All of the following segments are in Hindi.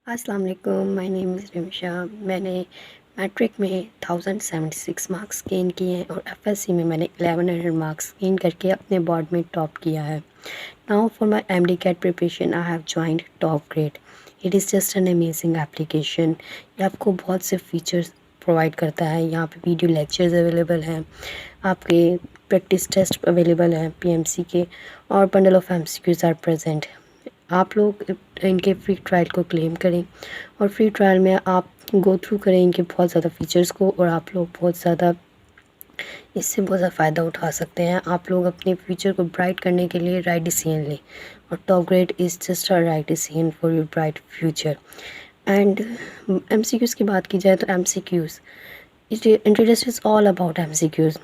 अस्सलाम वालेकुम, माय नेम इज़ रिमशा। मैंने मैट्रिक में 1076 मार्क्स गेन किए हैं और एफएससी में मैंने 1100 मार्क्स गेन करके अपने बोर्ड में टॉप किया है। Now for my MDCAT preparation I have joined top grade. It is just an amazing application. ये आपको बहुत से फीचर्स प्रोवाइड करता है। यहाँ पे वीडियो लेक्चर्स अवेलेबल हैं, आपके प्रैक्टिस टेस्ट अवेलेबल हैं पीएमसी के, और bundle of MCQs are present. आप लोग इनके फ्री ट्रायल को क्लेम करें और फ्री ट्रायल में आप गो थ्रू करें इनके बहुत ज़्यादा फीचर्स को, और आप लोग बहुत ज़्यादा इससे बहुत ज़्यादा फ़ायदा उठा सकते हैं। आप लोग अपने फ्यूचर को ब्राइट करने के लिए राइट डिसीजन लें, और top grade is just a right decision for your bright future. And MCQs की बात की जाए तो MCQs introduction is all about MCQs.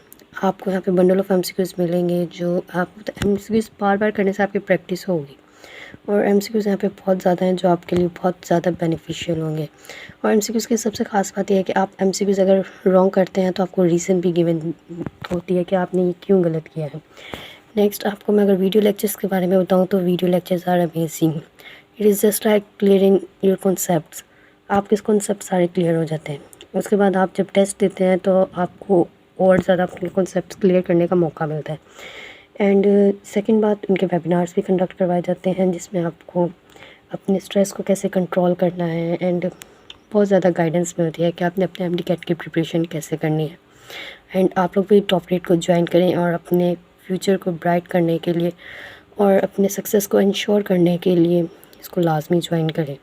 आपको यहाँ पे बंडल ऑफ एमसीक्यूज़ मिलेंगे, जो आप एमसीक्यूज़ बार बार करने से आपकी प्रैक्टिस होगी, और एमसीक्यूज़ यहाँ पे बहुत ज़्यादा हैं जो आपके लिए बहुत ज़्यादा बेनिफिशियल होंगे। और एमसीक्यूज़ की सबसे ख़ास बात यह है कि आप एमसीक्यूज़ अगर रॉन्ग करते हैं तो आपको रीज़न भी गिवन होती है कि आपने ये क्यों गलत किया है। नेक्स्ट आपको मैं अगर वीडियो लेक्चर्स के बारे में बताऊँ तो video lectures are amazing. It is just like clearing your concepts. आपके कॉन्सेप्ट सारे क्लियर हो जाते हैं। उसके बाद आप जब टेस्ट देते हैं तो आपको और ज़्यादा अपने कॉन्सेप्ट क्लियर करने का मौका मिलता है। एंड सेकंड बात, इनके वेबिनार्स भी कंडक्ट करवाए जाते हैं जिसमें आपको अपने स्ट्रेस को कैसे कंट्रोल करना है, एंड बहुत ज़्यादा गाइडेंस मिलती है कि आपने अपने एमडीकैट की प्रिपरेशन कैसे करनी है। एंड आप लोग भी टॉप ग्रेड को ज्वाइन करें और अपने फ्यूचर को ब्राइट करने के लिए और अपने सक्सेस को इंश्योर करने के लिए इसको लाजमी ज्वाइन करें।